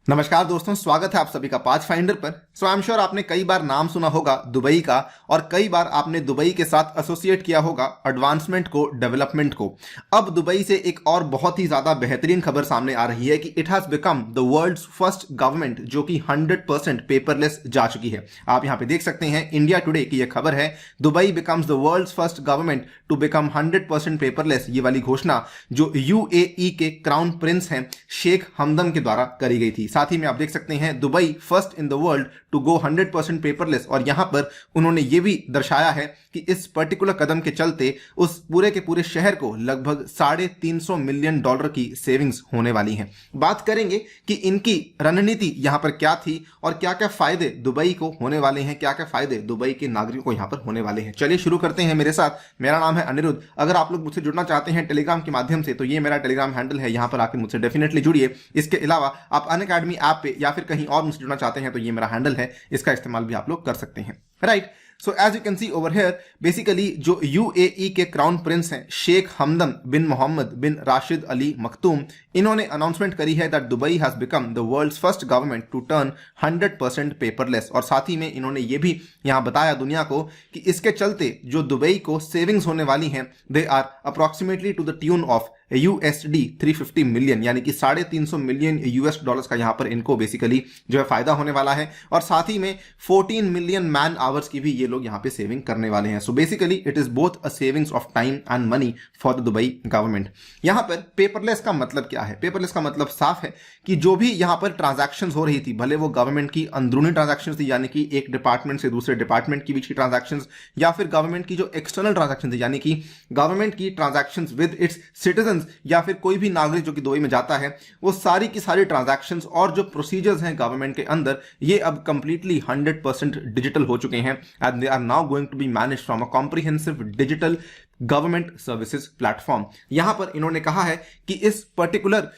नमस्कार दोस्तों, स्वागत है आप सभी का पाथ फाइंडर पर। आई एम श्योर आपने कई बार नाम सुना होगा दुबई का, और कई बार आपने दुबई के साथ एसोसिएट किया होगा एडवांसमेंट को, डेवलपमेंट को। अब दुबई से एक और बहुत ही ज्यादा बेहतरीन खबर सामने आ रही है कि it has become the world's first government जो कि 100% पेपरलेस जा चुकी है। आप यहां पे देख सकते हैं इंडिया टुडे की यह खबर है, Dubai becomes the world's first government to become 100% paperless. ये वाली घोषणा जो यूएई के क्राउन प्रिंस हैं शेख हमदन के द्वारा करी गई थी। साथ ही में आप देख सकते हैं Dubai first in the world to go 100% paperless, और यहां पर उन्होंने ये भी दर्शाया है कि इस पर्टिकुलर कदम के चलते उस पूरे के पूरे शहर को लगभग $350 मिलियन की सेविंग्स होने वाली हैं। बात करेंगे कि इनकी रणनीति यहां पर क्या थी और क्या क्या फायदे दुबई को होने वाले हैं, क्या क्या फायदे दुबई के नागरिकों को यहां पर होने वाले हैं। चलिए शुरू करते हैं मेरे साथ। मेरा नाम है अनिरुद्ध। अगर आप लोग मुझसे जुड़ना चाहते हैं टेलीग्राम के माध्यम से तो ये मेरा टेलीग्राम हैंडल है, यहां पर आकर मुझसे डेफिनेटली जुड़िए। इसके अलावा आप अनअकैडमी ऐप पे या फिर कहीं और मुझसे जुड़ना चाहते हैं तो ये मेरा हैंडल है, इसका इस्तेमाल भी आप लोग कर सकते हैं, right. So as you can see over here, basically जो यूएई के क्राउन प्रिंस हैं शेख हमदन बिन मोहम्मद बिन राशिद अली मखतूम, इन्होंने अनाउंसमेंट करी है that Dubai has become the world's first government to turn 100% paperless. और साथ ही में इन्होंने ये भी यहां बताया दुनिया को कि इसके चलते जो दुबई को सेविंग्स होने वाली हैं they are approximately to the tune of USD 350 million, यानी कि $350 मिलियन US का यहां पर इनको बेसिकली जो है फायदा होने वाला है। और साथ ही में 14 मिलियन मैन आवर्स की भी ये लोग यहां पे सेविंग करने वाले हैं। So basically it is both a savings of time and money for the Dubai government. यहां पर पेपरलेस का मतलब क्या है? पेपरलेस का मतलब साफ है कि जो भी यहां पर ट्रांजैक्शन हो रही थी, भले वो गवर्नमेंट की अंदरूनी ट्रांजैक्शन थी, यानी कि एक डिपार्टमेंट से दूसरे डिपार्टमेंट के बीच की ट्रांजैक्शन, या फिर गवर्नमेंट की जो एक्सटर्नल ट्रांजैक्शन थी, यानी कि गवर्नमेंट की ट्रांजैक्शन विद इट्स सिटीजन, या फिर कोई भी नागरिक जो कि दुबई में जाता है, वो सारी की सारी ट्रांजैक्शंस और जो प्रोसीजर्स हैं गवर्नमेंट के अंदर, ये अब कंप्लीटली 100% डिजिटल हो चुके हैं and they are now going to be managed from a comprehensive digital government services platform. यहां पर इन्होंने कहा है कि इस पर्टिकुलर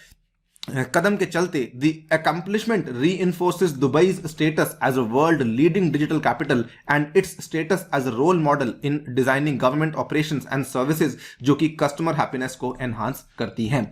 कदम के चलते the accomplishment reinforces Dubai's status as a world leading digital capital and its status as a role model in designing government operations and services जो कि कस्टमर हैप्पीनेस को एनहांस करती हैं।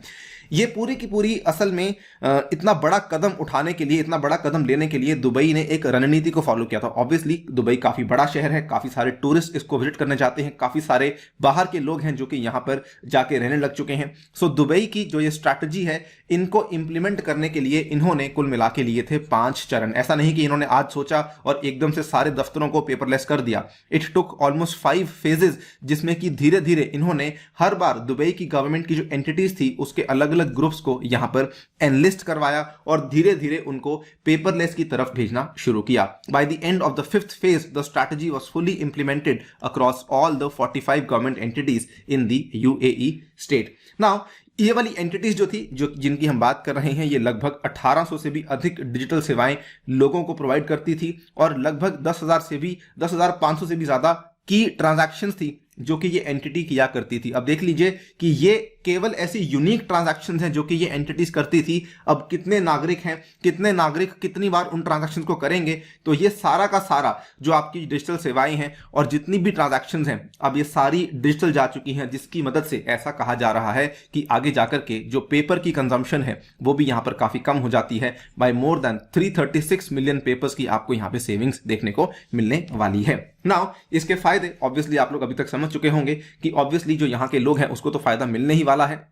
ये पूरी की पूरी असल में इतना बड़ा कदम उठाने के लिए, इतना बड़ा कदम लेने के लिए दुबई ने एक रणनीति को फॉलो किया था। ऑब्वियसली दुबई काफी बड़ा शहर है, काफी सारे टूरिस्ट इसको विजिट करने जाते हैं, काफी सारे बाहर के लोग हैं जो कि यहां पर जाके रहने लग चुके हैं। सो दुबई की जो ये स्ट्रैटेजी है, इनको इंप्लीमेंट करने के लिए इन्होंने कुल मिला के लिए थे 5 चरण। ऐसा नहीं कि इन्होंने आज सोचा और एकदम से सारे दफ्तरों को पेपरलेस कर दिया। इट टुक ऑलमोस्ट 5 फेजेस, जिसमें कि धीरे धीरे इन्होंने हर बार दुबई की गवर्नमेंट की जो एंटिटीज थी उसके अलग अलग ग्रुप्स को यहां पर एनलिस्ट करवाया और धीरे धीरे उनको पेपरलेस की तरफ भेजना शुरू किया। By the end of the 5th phase the strategy was fully implemented across all the 45 government entities in the UAE state. Now ये वाली एंटिटीज जो थी, जो जिनकी हम बात कर रहे हैं, ये लगभग 1800 से भी अधिक डिजिटल सेवाएं लोगों को प्रोवाइड करती थी और लगभग 10,500 से भी ज्यादा की ट्रांजैक्शंस थी जो कि ये एंटिटी किया करती थी। अब देख लीजिए कि ये केवल ऐसी यूनिक ट्रांजैक्शंस हैं जो कि ये एंटिटीज करती थी। अब कितने नागरिक कितनी बार उन ट्रांजैक्शंस को करेंगे, तो ये सारा का सारा जो आपकी डिजिटल सेवाएं हैं और जितनी भी ट्रांजैक्शंस हैं, अब ये सारी डिजिटल जा चुकी हैं, जिसकी मदद से ऐसा कहा जा रहा है कि आगे जाकर के जो पेपर की कंजम्पशन है वो भी यहां पर काफी कम हो जाती है। By more than 336 million papers की आपको यहां पे सेविंग्स देखने को मिलने वाली है। नाउ इसके फायदे ऑब्वियसली आप लोग अभी तक समझ चुके होंगे कि ऑब्वियसली जो यहां के लोग हैं उसको तो फायदा मिलने ही वाला है।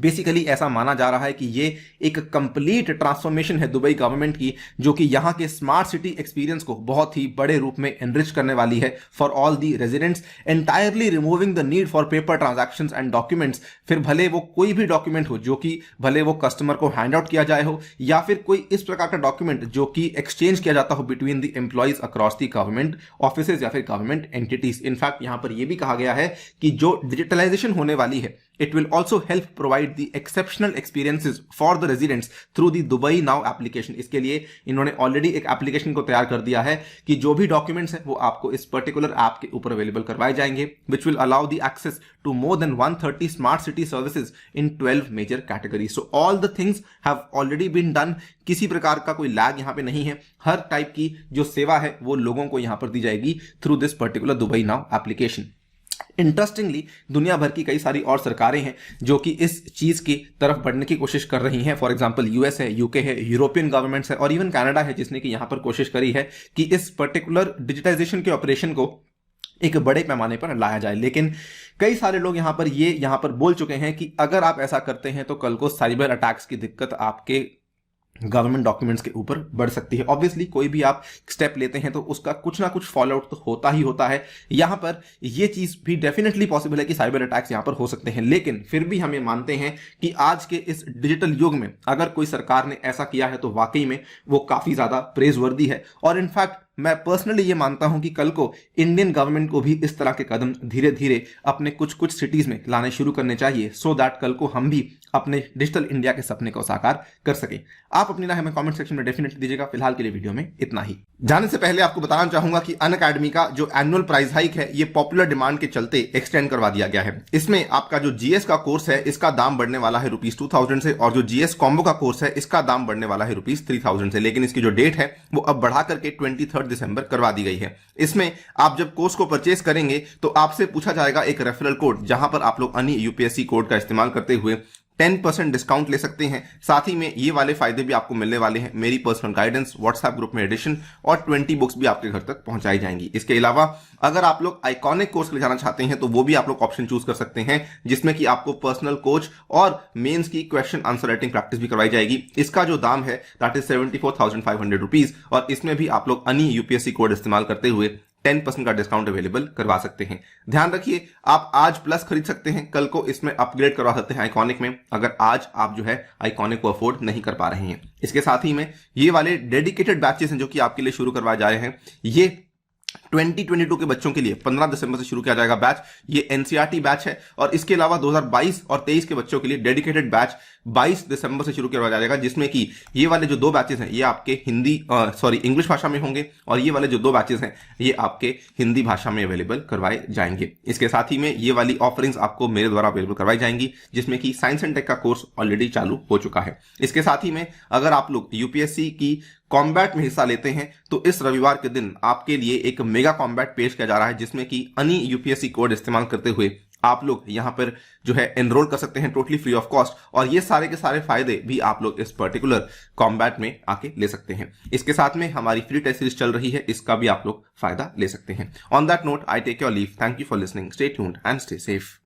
बेसिकली ऐसा माना जा रहा है कि ये एक कंप्लीट ट्रांसफॉर्मेशन है दुबई गवर्नमेंट की, जो कि यहां के स्मार्ट सिटी एक्सपीरियंस को बहुत ही बड़े रूप में एनरिच करने वाली है for all the residents, entirely removing the need for paper transactions and documents. फिर भले वो कोई भी डॉक्यूमेंट हो, जो कि भले वो कस्टमर को हैंड आउट किया जाए हो, या फिर कोई इस प्रकार का डॉक्यूमेंट जो कि एक्सचेंज किया जाता हो between the employees across the government offices या फिर गवर्नमेंट एंटिटीज। इनफैक्ट यहां पर यह भी कहा गया है कि जो डिजिटलाइजेशन होने वाली है, it will also help provide the exceptional experiences for the residents through the Dubai Now application। इसके लिए इन्होंने ऑलरेडी एक एप्लीकेशन को तैयार कर दिया है कि जो भी डॉक्यूमेंट्स हैं वो आपको इस पर्टिकुलर ऐप के ऊपर अवेलेबल करवाए जाएंगे, which will allow the access to more than 130 smart city services in 12 major categories। So all the things have already been done। किसी प्रकार का कोई लैग यहाँ पे नहीं है। हर टाइप की जो सेवा है वो लोगों को यहाँ पर दी जाएगी through this particular Dubai now application. Interestingly दुनिया भर की कई सारी और सरकारें हैं जो कि इस चीज की तरफ बढ़ने की कोशिश कर रही हैं। फॉर एग्जांपल यूएस है, यूके है, यूरोपियन गवर्नमेंट्स है और इवन कनाडा है जिसने कि यहां पर कोशिश करी है कि इस पर्टिकुलर डिजिटाइजेशन के ऑपरेशन को एक बड़े पैमाने पर लाया जाए। लेकिन कई सारे लोग यहां पर बोल चुके हैं कि अगर आप ऐसा करते हैं तो कल को साइबर अटैक्स की दिक्कत आपके गवर्नमेंट डॉक्यूमेंट्स के ऊपर बढ़ सकती है। ऑब्वियसली कोई भी आप स्टेप लेते हैं तो उसका कुछ ना कुछ फॉलो आउट तो होता ही होता है। यहां पर यह चीज भी डेफिनेटली पॉसिबल है कि साइबर अटैक्स यहां पर हो सकते हैं, लेकिन फिर भी हमें मानते हैं कि आज के इस डिजिटल युग में अगर कोई सरकार ने ऐसा किया है तो वाकई में वो काफी ज्यादा प्रेजवर्दी है। और इनफैक्ट मैं पर्सनली ये मानता हूं कि कल को इंडियन गवर्नमेंट को भी इस तरह के कदम धीरे धीरे अपने कुछ कुछ सिटीज में लाने शुरू करने चाहिए, सो दैट कल को हम भी अपने डिजिटल इंडिया के सपने को साकार कर सकें। आप अपनी राय हमें कमेंट सेक्शन में डेफिनेटली दीजिएगा। फिलहाल के लिए वीडियो में इतना ही। जाने से पहले आपको बताना चाहूंगा कि अनअकैडमी का जो एनुअल प्राइस हाइक है ये पॉपुलर डिमांड के चलते एक्सटेंड करवा दिया गया है। इसमें आपका जो जीएस का कोर्स है इसका दाम बढ़ने वाला है ₹2000 से और जो जीएस कॉम्बो का कोर्स है इसका दाम बढ़ने वाला है ₹3000 से, लेकिन इसकी जो डेट है वो अब बढ़ा करके 23 दिसंबर करवा दी गई है। इसमें आप जब कोर्स को परचेस करेंगे तो आपसे पूछा जाएगा एक रेफरल कोड, जहां पर आप लोग अनि यूपीएससी कोड का इस्तेमाल करते हुए 10% डिस्काउंट ले सकते हैं। साथ ही में ये वाले फायदे भी आपको मिलने वाले हैं, मेरी पर्सनल गाइडेंस, व्हाट्सएप ग्रुप में एडिशन और 20 बुक्स भी आपके घर तक पहुंचाई जाएंगी। इसके अलावा अगर आप लोग आइकॉनिक कोर्स ले जाना चाहते हैं तो वो भी आप लोग ऑप्शन चूज कर सकते हैं, जिसमें कि आपको पर्सनल कोच और मेंस की क्वेश्चन आंसर राइटिंग प्रैक्टिस भी करवाई जाएगी। इसका जो दाम है दैट इज ₹74,500 और इसमें भी आप लोग अनि यूपीएससी कोड इस्तेमाल करते हुए 10% का डिस्काउंट अवेलेबल करवा सकते हैं। ध्यान रखिए, आप आज प्लस खरीद सकते हैं, कल को इसमें अपग्रेड करवा सकते हैं आइकॉनिक में, अगर आज आप जो है आइकॉनिक को अफोर्ड नहीं कर पा रहे हैं। इसके साथ ही में ये वाले डेडिकेटेड बैचेस हैं जो कि आपके लिए शुरू करवाए जा रहे हैं। ये 2022 के बच्चों के लिए 15 दिसंबर से शुरू किया जाएगा बैच। ये एनसीईआरटी बैच है और इसके अलावा 2022 और 23 के बच्चों के लिए डेडिकेटेड बैच 22 दिसंबर से शुरू किया जाएगा, जिसमें कि ये वाले जो 2 बैचेस हैं ये आपके इंग्लिश भाषा में होंगे और ये वाले जो 2 बैचेस हैं ये आपके हिंदी भाषा में अवेलेबल करवाए जाएंगे। इसके साथ ही में ये वाली ऑफरिंग्स आपको मेरे द्वारा अवेलेबल करवाई जाएंगी, जिसमें कि साइंस एंड टेक का कोर्स ऑलरेडी चालू हो चुका है। इसके साथ ही में अगर आप लोग यूपीएससी की कॉम्बैट में हिस्सा लेते हैं तो इस रविवार के दिन आपके लिए एक मेगा कॉम्बैट पेश किया जा रहा है, जिसमें कि अनि यूपीएससी कोड इस्तेमाल करते हुए आप लोग यहां पर जो है एनरोल कर सकते हैं टोटली फ्री ऑफ कॉस्ट, और ये सारे के सारे फायदे भी आप लोग इस पर्टिकुलर कॉम्बैट में आके ले सकते हैं। इसके साथ में हमारी फ्री टेस्ट सीरीज चल रही है, इसका भी आप लोग फायदा ले सकते हैं। On that note I take your leave. Thank you for listening. Stay tuned and stay safe.